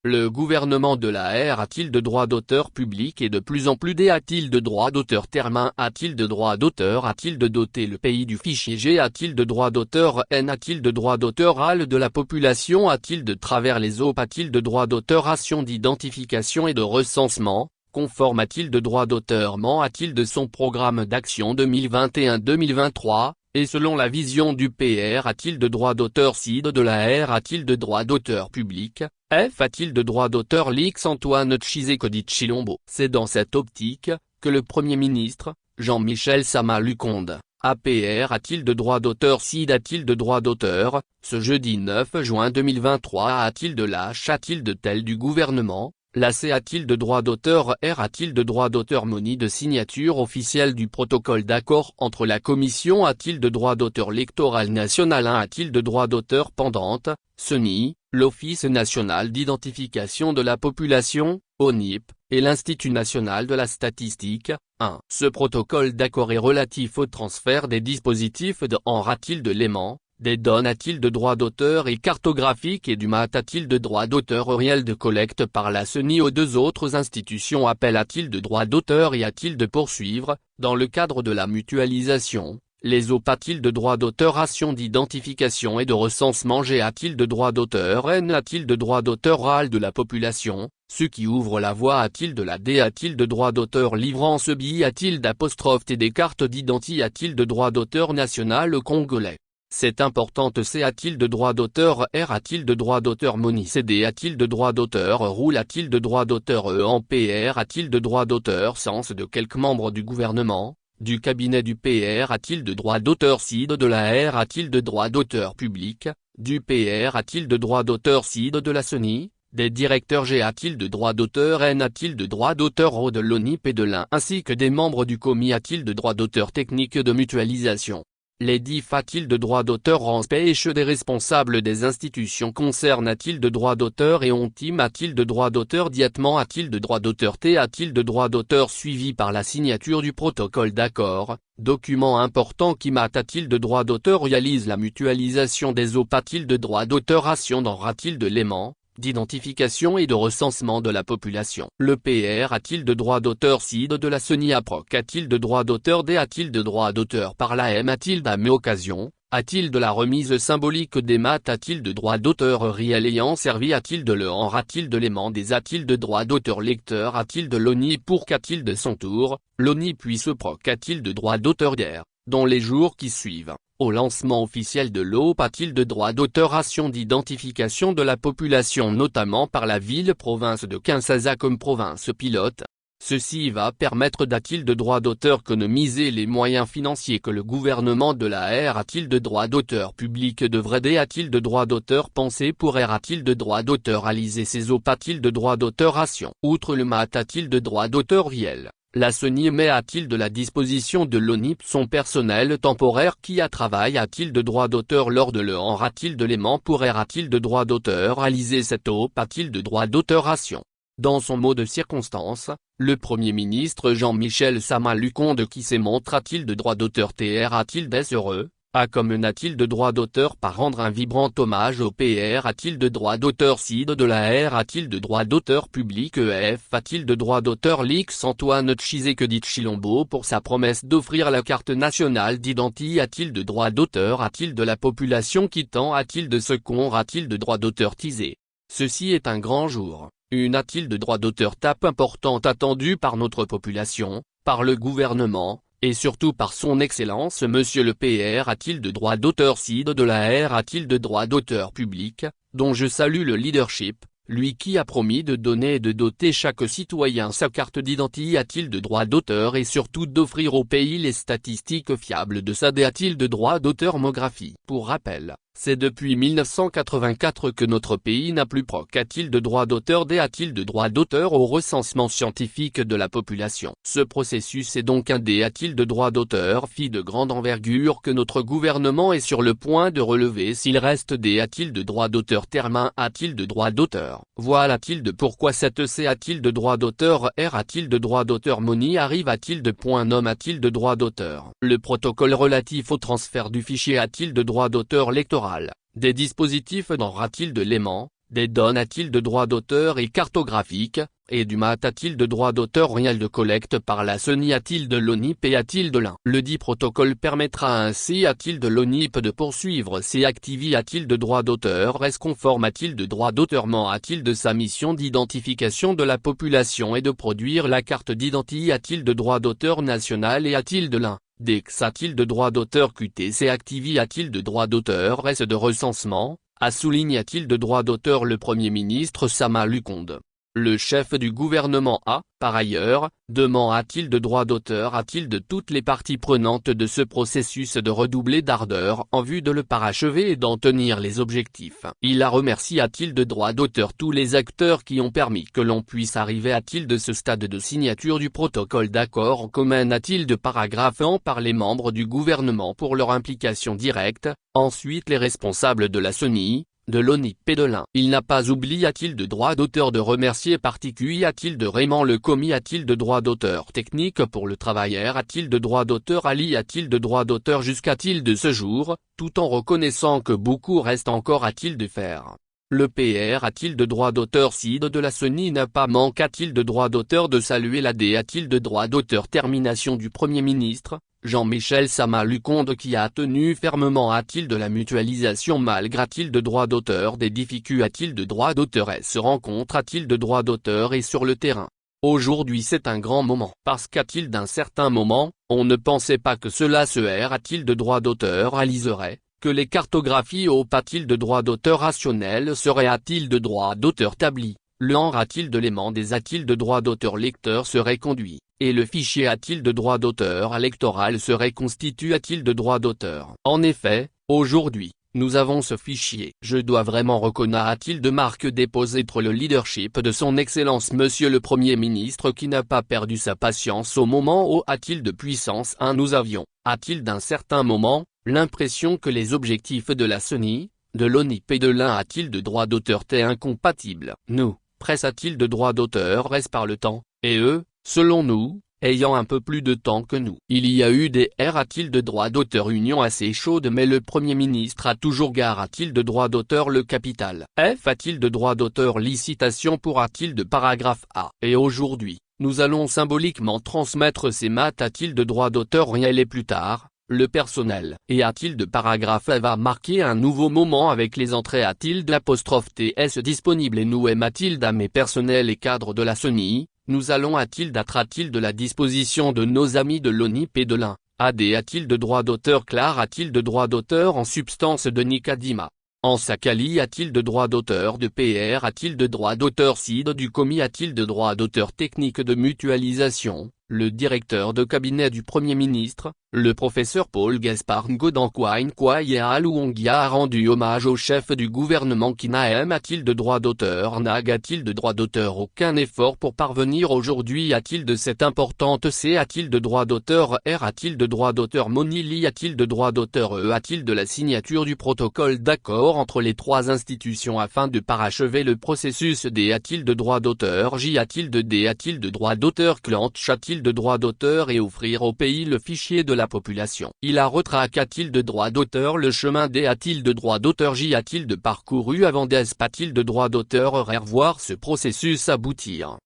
Le gouvernement de la R a-t-il de droit d'auteur public et de plus en plus D a-t-il de droit d'auteur terme 1 a-t-il de droit d'auteur a-t-il de doter le pays du fichier G a-t-il de droit d'auteur N a-t-il de droit d'auteur AL de la population a-t-il de travers les OP a-t-il de droit d'auteur ration d'identification et de recensement, conforme a-t-il de droit d'auteur MAN a-t-il de son programme d'action 2021-2023, et selon la vision du PR a-t-il de droit d'auteur CID de la R a-t-il de droit d'auteur public, F a-t-il de droit d'auteur Lix Antoine Tshisekedi Tshilombo. C'est dans cette optique, que le Premier ministre, Jean-Michel Sama Lukonde, APR a-t-il de droit d'auteur CID a-t-il de droit d'auteur, ce jeudi 9 juin 2023 a-t-il de lâche a-t-il de tel du gouvernement, la C a-t-il de droit d'auteur R a-t-il de droit d'auteur Moni de signature officielle du protocole d'accord entre la Commission a-t-il de droit d'auteur électoral national 1 a-t-il de droit d'auteur pendante, CENI, l'Office national d'identification de la population, ONIP, et l'Institut national de la statistique, 1. Ce protocole d'accord est relatif au transfert des dispositifs de en a-t-il de l'aimant, des données a-t-il de droit d'auteur et cartographique et du mat a-t-il de droit d'auteur réel de collecte par la CENI aux deux autres institutions appel a-t-il de droit d'auteur et a-t-il de poursuivre, dans le cadre de la mutualisation, les OP a-t-il de droit d'auteur ration d'identification et de recensement G a-t-il de droit d'auteur N a-t-il de droit d'auteur AL de la population, ce qui ouvre la voie a-t-il de la D a-t-il de droit d'auteur livrant ce billet a-t-il d'apostrophe T des cartes d'identité a-t-il de droit d'auteur national congolais. C'est importante C a-t-il de droit d'auteur R a-t-il de droit d'auteur Moni CD a-t-il de droit d'auteur Roule a-t-il de droit d'auteur E en PR a-t-il de droit d'auteur Sens de quelques membres du gouvernement, du cabinet du PR a-t-il de droit d'auteur CID de la R a-t-il de droit d'auteur public, du PR a-t-il de droit d'auteur CID de la CENI, des directeurs G a-t-il de droit d'auteur N a-t-il de droit d'auteur O de l'ONIP et de l'IN ainsi que des membres du COMI a-t-il de droit d'auteur technique de mutualisation. Les DIF a-t-il de droit d'auteur en spèche des responsables des institutions concernent a-t-il de droit d'auteur et ONTIM a-t-il de droit d'auteur Diatement a-t-il de droit d'auteur T a-t-il de droit d'auteur suivi par la signature du protocole d'accord, document important qui mat a-t-il de droit d'auteur réalise la mutualisation des OP a-t-il de droit d'auteur ration dans a-t-il de l'aimant, d'identification et de recensement de la population. Le PR a-t-il de droit d'auteur CID de la CENI APROC a-t-il de droit d'auteur D a-t-il de droit d'auteur par la M a-t-il d'âme occasion, a-t-il de la remise symbolique des maths a-t-il de droit d'auteur réel ayant servi a-t-il de le en a-t-il de l'aimant des a-t-il de droit d'auteur lecteur a-t-il de l'ONI pour qu'a-t-il de son tour, l'ONI puis ce PROC a-t-il de droit d'auteur guerre, dans les jours qui suivent. Au lancement officiel de l'OP a-t-il de droit d'auteur ration d'identification de la population notamment par la ville-province de Kinshasa comme province pilote. Ceci va permettre d'a-t-il de droit d'auteur économiser les moyens financiers que le gouvernement de la R a-t-il de droit d'auteur public devrait D a-t-il de droit d'auteur pensé pour R a-t-il de droit d'auteur réaliser ses OP a-t-il de droit d'auteur ration. Outre le mat a-t-il de droit d'auteur réel. La CENI met a-t-il de la disposition de l'ONIP son personnel temporaire qui a travail a-t-il de droit d'auteur lors de le en a-t-il de l'aimant pour R a-t-il de droit d'auteur réaliser cette OP a-t-il de droit d'auteur ration. Dans son mot de circonstance, le Premier ministre Jean-Michel Sama Lukonde qui se montre a-t-il de droit d'auteur TR a-t-il des heureux, a comme n'a-t-il de droit d'auteur par rendre un vibrant hommage au PR a-t-il de droit d'auteur CID de la R a-t-il de droit d'auteur public EF a-t-il de droit d'auteur Lix Antoine Tshisekedi Tshilombo pour sa promesse d'offrir la carte nationale d'identité a-t-il de droit d'auteur a-t-il de la population quittant a-t-il de secours a-t-il de droit d'auteur tisé. Ceci est un grand jour, une a-t-il de droit d'auteur tape importante attendue par notre population, par le gouvernement, et surtout par son excellence monsieur le PR a-t-il de droit d'auteur CID de la R a-t-il de droit d'auteur public, dont je salue le leadership, lui qui a promis de donner et de doter chaque citoyen sa carte d'identité a-t-il de droit d'auteur et surtout d'offrir au pays les statistiques fiables de sa D a-t-il de droit d'auteur mographie. Pour rappel, c'est depuis 1984 que notre pays n'a plus PROC a-t-il de droit d'auteur D a-t-il de droit d'auteur au recensement scientifique de la population. Ce processus est donc un D a-t-il de droit d'auteur FI de grande envergure que notre gouvernement est sur le point de relever s'il reste D a-t-il de droit d'auteur terme 1 a-t-il de droit d'auteur. Voilà a-t-il de pourquoi cette C a-t-il de droit d'auteur R a-t-il de droit d'auteur Moni arrive a-t-il de point nom a-t-il de droit d'auteur. Le protocole relatif au transfert du fichier a-t-il de droit d'auteur électoral, des dispositifs dans a-t-il de l'aimant, des données a-t-il de droit d'auteur et cartographiques, et du mat a-t-il de droit d'auteur réel de collecte par la CENI a-t-il de l'ONIP et a-t-il de l'un. Le dit protocole permettra ainsi a-t-il de l'ONIP de poursuivre ses activités a-t-il de droit d'auteur est-ce conforme a-t-il de droit d'auteur a-t-il de sa mission d'identification de la population et de produire la carte d'identité a-t-il de droit d'auteur national et a-t-il de l'un. Dex a-t-il de droit d'auteur QTC activi a-t-il de droit d'auteur S de recensement, souligne-t-il de droit d'auteur le Premier ministre Sama Lukonde. Le chef du gouvernement a, par ailleurs, demande-t-il de droit d'auteur a-t-il de toutes les parties prenantes de ce processus de redoubler d'ardeur en vue de le parachever et d'en tenir les objectifs. Il a remercié a-t-il de droit d'auteur tous les acteurs qui ont permis que l'on puisse arriver a-t-il de ce stade de signature du protocole d'accord en commun a-t-il de paragraphe en par les membres du gouvernement pour leur implication directe, ensuite les responsables de la CENI, de l'ONIP et de l'un. Il n'a pas oublié a-t-il de droit d'auteur de remercier particulier a-t-il de Raymond le commis a-t-il de droit d'auteur technique pour le travailleur a-t-il de droit d'auteur Ali a-t-il de droit d'auteur jusqu'à-t-il de ce jour, tout en reconnaissant que beaucoup reste encore a-t-il de faire. Le PR a-t-il de droit d'auteur Cid de la CENI n'a pas manque a-t-il de droit d'auteur de saluer l'AD a-t-il de droit d'auteur termination du Premier ministre Jean-Michel Sama Lukonde qui a tenu fermement a-t-il de la mutualisation malgré a-t-il de droit d'auteur des difficultés a-t-il de droit d'auteur et se rencontre a-t-il de droit d'auteur et sur le terrain. Aujourd'hui c'est un grand moment parce qu'a-t-il d'un certain moment, on ne pensait pas que cela se a-t-il de droit d'auteur réaliserait, que les cartographies au a-t-il de droit d'auteur rationnel seraient a-t-il de droit d'auteur établi. Le a-t-il de l'aimant des a-t-il de droit d'auteur lecteur serait conduit, et le fichier a-t-il de droit d'auteur électoral serait constitué a-t-il de droit d'auteur. En effet, aujourd'hui, nous avons ce fichier. Je dois vraiment reconnaître a-t-il de marque déposée pour le leadership de son Excellence Monsieur le Premier ministre qui n'a pas perdu sa patience au moment où a-t-il de puissance 1 nous avions, a-t-il d'un certain moment, l'impression que les objectifs de la CENI, de l'ONIP et de l'un a-t-il de droit d'auteur étaient incompatibles. Nous, presse a-t-il de droit d'auteur reste par le temps, et eux, selon nous, ayant un peu plus de temps que nous. Il y a eu des a-t-il de droit d'auteur union assez chaude mais le Premier ministre a toujours gare a-t-il de droit d'auteur le capital. F a-t-il de droit d'auteur licitation pour a-t-il de paragraphe A. Et aujourd'hui, nous allons symboliquement transmettre ces maths a-t-il de droit d'auteur réel et plus tard, le personnel. Et a-t-il de paragraphe A va marquer un nouveau moment avec les entrées a-t-il de l'apostrophe TS disponible et nous a-t-il mes personnels et cadres de la CENI. Nous allons a-t-il a-t-il de la disposition de nos amis de l'ONIP et de l'un, AD a-t-il de droit d'auteur Clar a-t-il de droit d'auteur en substance de Nicadima. En Sakali a-t-il de droit d'auteur de PR a-t-il de droit d'auteur Cid du commis a-t-il de droit d'auteur technique de mutualisation. Le directeur de cabinet du Premier ministre, le professeur Paul Gaspard Ngodankwain Kwaya Luongia a rendu hommage au chef du gouvernement qui a-t-il de droit d'auteur Nag a-t-il de droit d'auteur aucun effort pour parvenir aujourd'hui a-t-il de cette importante C a-t-il de droit d'auteur R a-t-il de droit d'auteur Monili a-t-il de droit d'auteur E a-t-il de la signature du protocole d'accord entre les trois institutions afin de parachever le processus D a-t-il de droit d'auteur J a-t-il de D a-t-il de droit d'auteur Clant a-t-il de droit d'auteur et offrir au pays le fichier de la population. Il a retraqué a-t-il de droit d'auteur le chemin D a-t-il de droit d'auteur J a-t-il de parcouru avant d'ESP a-t-il de droit d'auteur R voir ce processus aboutir.